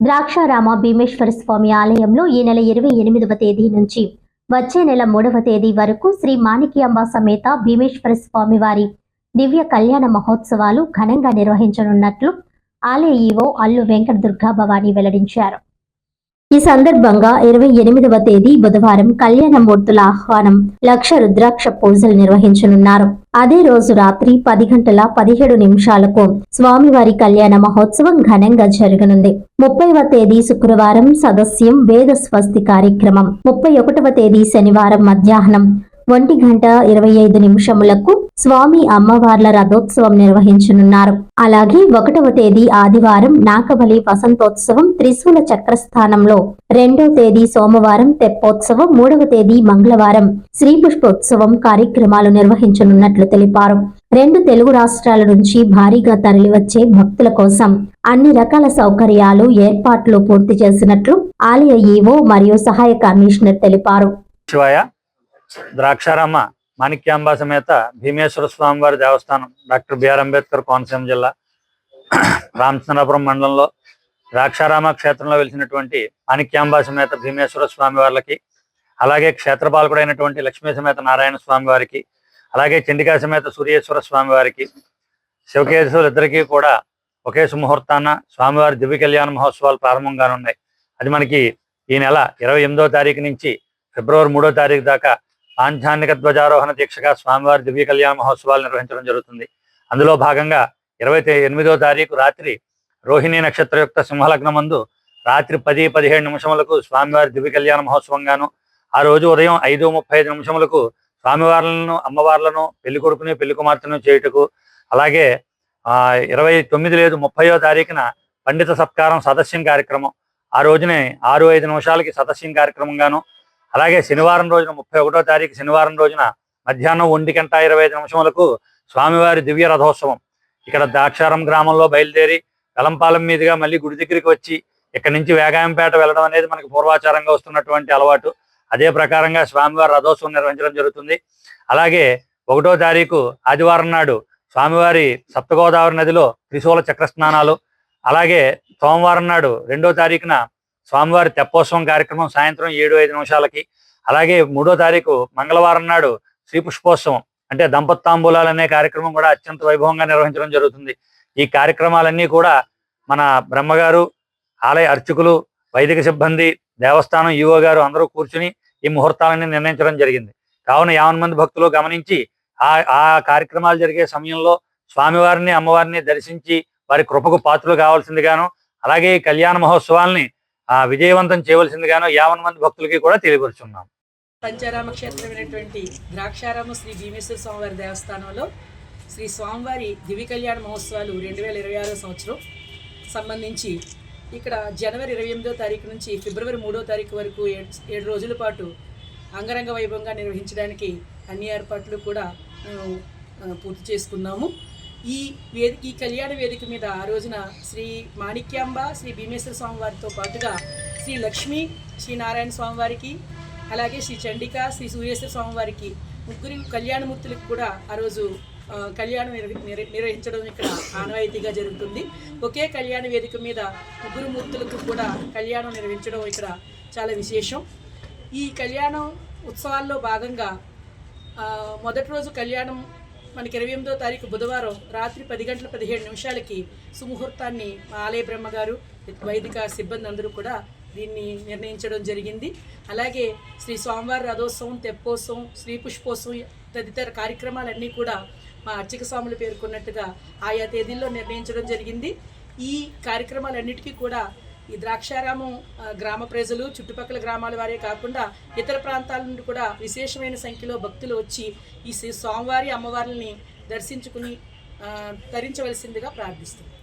ద్రాక్షారామ భీమేశ్వర స్వామి ఆలయంలో ఈ నెల 28వ తేదీ నుంచి వచ్చే నెల 3వ తేదీ వరకు శ్రీ మాణిక్యాంబ సమేత భీమేశ్వర స్వామి వారి దివ్య కళ్యాణ మహోత్సవాలు ఘనంగా నిర్వహించనున్నట్లు ఆలయ ఈవో అల్లు వెంకట దుర్గా భవాని వెల్లడించారు. ఈ సందర్భంగా 28వ తేదీ బుధవారం కళ్యాణమూర్తుల ఆహ్వానం లక్ష రుద్రాక్ష పూజలు నిర్వహించనున్నారు. అదే రోజు రాత్రి 10 గంటల 17 నిమిషాలకు స్వామివారి కళ్యాణ మహోత్సవం ఘనంగా జరగనుంది. 30వ తేదీ శుక్రవారం సదస్యం వేద స్వస్తి కార్యక్రమం, 31వ తేదీ శనివారం మధ్యాహ్నం 1:25 స్వామి అమ్మవార్ల రథోత్సవం నిర్వహించనున్నారు. అలాగే 1వ తేదీ ఆదివారం నాకబలి వసంతోత్సవం త్రిశూల చక్రస్థానంలో, 2వ తేదీ సోమవారం తెప్పోత్సవం, 3వ తేదీ మంగళవారం శ్రీ పుష్పోత్సవం కార్యక్రమాలు నిర్వహించనున్నట్లు తెలిపారు. 2 తెలుగు రాష్ట్రాల నుంచి భారీగా తరలివచ్చే భక్తుల కోసం అన్ని రకాల సౌకర్యాలు ఏర్పాట్లు పూర్తి చేసినట్లు ఆలయ ఈవో మరియు సహాయ కమిషనర్ తెలిపారు. ద్రాక్షారామ మాణిక్యాంబ సమేత భీమేశ్వర స్వామివారి దేవస్థానం డాక్టర్ బిఆర్ అంబేద్కర్ కోనసీమ జిల్లా రామచంద్రపురం మండలంలో ద్రాక్షారామ క్షేత్రంలో వెలిసినటువంటి మాణిక్యాంబ సమేత భీమేశ్వర స్వామి వారికి, అలాగే క్షేత్రపాలకుడైనటువంటి లక్ష్మీ సమేత నారాయణ స్వామి వారికి, అలాగే చండికా సమేత సూర్యేశ్వర స్వామి వారికి, శివకేశవులు ఇద్దరికీ కూడా ఒకే సుముహూర్తాన స్వామివారి దివ్య కళ్యాణ మహోత్సవాలు ప్రారంభంగానున్నాయి. అది మనకి ఈ నెల 28వ తారీఖు నుంచి ఫిబ్రవరి 3వ తారీఖు దాకా ఆధ్యాత్మిక ధ్వజారోహణ దీక్షగా స్వామివారి దివ్య కళ్యాణ మహోత్సవాలు నిర్వహించడం జరుగుతుంది. అందులో భాగంగా 28వ తారీఖు రాత్రి రోహిణీ నక్షత్రయుక్త సింహలగ్నం మందు రాత్రి 10:17 స్వామివారి దివ్య కళ్యాణ మహోత్సవంగాను, ఆ రోజు ఉదయం 5:35 స్వామివార్లను అమ్మవార్లను పెళ్లి కొడుకుని పెళ్లి కుమార్తెను చేయుటకు, అలాగే 29 లేదు 30వ తారీఖున పండిత సత్కారం సదస్యం కార్యక్రమం, ఆ రోజునే 6:05 సదస్యం కార్యక్రమంగాను, అలాగే శనివారం రోజున 31వ తారీఖు శనివారం రోజున మధ్యాహ్నం 1:25 స్వామివారి దివ్య రథోత్సవం ఇక్కడ ద్రాక్షారం గ్రామంలో బయలుదేరి వెలంపాలెం మీదుగా మళ్ళీ గుడి దగ్గరికి వచ్చి ఇక్కడి నుంచి వేగాయంపేట వెళ్ళడం అనేది మనకి పూర్వాచారంగా వస్తున్నటువంటి అలవాటు. అదే ప్రకారంగా స్వామివారి రథోత్సవం నిర్వహించడం జరుగుతుంది. అలాగే 1వ తారీఖు ఆదివారం నాడు స్వామివారి సప్తగోదావరి నదిలో త్రిశూల చక్ర స్నానాలు, అలాగే సోమవారం నాడు 2వ తారీఖున స్వామివారి తెప్పోత్సవం కార్యక్రమం సాయంత్రం 7:05, అలాగే 3వ తారీఖు మంగళవారం నాడు శ్రీ పుష్పోత్సవం అంటే దంపతాంబూలాలు అనే కార్యక్రమం కూడా అత్యంత వైభవంగా నిర్వహించడం జరుగుతుంది. ఈ కార్యక్రమాలన్నీ కూడా మన బ్రహ్మగారు, ఆలయ అర్చకులు, వైదిక సిబ్బంది, దేవస్థానం ఈవో గారు అందరూ కూర్చుని ఈ ముహూర్తాలన్నీ నిర్ణయించడం జరిగింది. కావున 50 మంది భక్తులు గమనించి ఆ కార్యక్రమాలు జరిగే సమయంలో స్వామివారిని అమ్మవారిని దర్శించి వారి కృపకు పాత్రలు కావాల్సిందిగాను, అలాగే ఈ కళ్యాణ మహోత్సవాల్ని విజయవంతం చేయవలసిందిగాను 50 మంది భక్తులకి కూడా తెలియపరుచున్నాం. పంచారామ క్షేత్రమైనటువంటి ద్రాక్షారామ శ్రీ భీమేశ్వర స్వామివారి దేవస్థానంలో శ్రీ స్వామివారి దివ్య కళ్యాణ మహోత్సవాలు 2026 సంవత్సరం సంబంధించి ఇక్కడ జనవరి 28వ తారీఖు నుంచి ఫిబ్రవరి 3వ తారీఖు వరకు 7 రోజుల పాటు అంగరంగ వైభవంగా నిర్వహించడానికి అన్ని ఏర్పాట్లు కూడా మేము పూర్తి చేసుకున్నాము. ఈ కళ్యాణ వేదిక మీద ఆ రోజున శ్రీ మాణిక్యాంబ శ్రీ భీమేశ్వర స్వామివారితో పాటుగా శ్రీ లక్ష్మీ శ్రీ నారాయణ స్వామివారికి, అలాగే శ్రీ చండిక శ్రీ సూర్యేశ్వర స్వామివారికి, ముగ్గురు కళ్యాణమూర్తులకు కూడా ఆ రోజు కళ్యాణం నిర్వహించడం ఇక్కడ ఆనవాయితీగా జరుగుతుంది. ఒకే కళ్యాణ వేదిక మీద ముగ్గురు మూర్తులకు కూడా కళ్యాణం నిర్వహించడం ఇక్కడ చాలా విశేషం. ఈ కళ్యాణం ఉత్సవాల్లో భాగంగా మొదటి రోజు కళ్యాణం మనకి 28వ తారీఖు బుధవారం రాత్రి 10:17 సుముహూర్తాన్ని ఆలయ బ్రహ్మగారు, వైదిక సిబ్బంది అందరూ కూడా దీన్ని నిర్ణయించడం జరిగింది. అలాగే శ్రీ స్వామివారి రథోత్సవం, తెప్పోత్సవం, శ్రీ పుష్పోత్సవం తదితర కార్యక్రమాలన్నీ కూడా మా అర్చక స్వాములు పేర్కొన్నట్టుగా ఆయా తేదీల్లో నిర్ణయించడం జరిగింది. ఈ కార్యక్రమాలన్నిటికీ కూడా ఈ ద్రాక్షారామం గ్రామ ప్రజలు, చుట్టుపక్కల గ్రామాల వారే కాకుండా ఇతర ప్రాంతాల నుండి కూడా విశేషమైన సంఖ్యలో భక్తులు వచ్చి ఈ స్వామివారి అమ్మవారిని దర్శించుకుని తరించవలసిందిగా ప్రార్థిస్తున్నాం.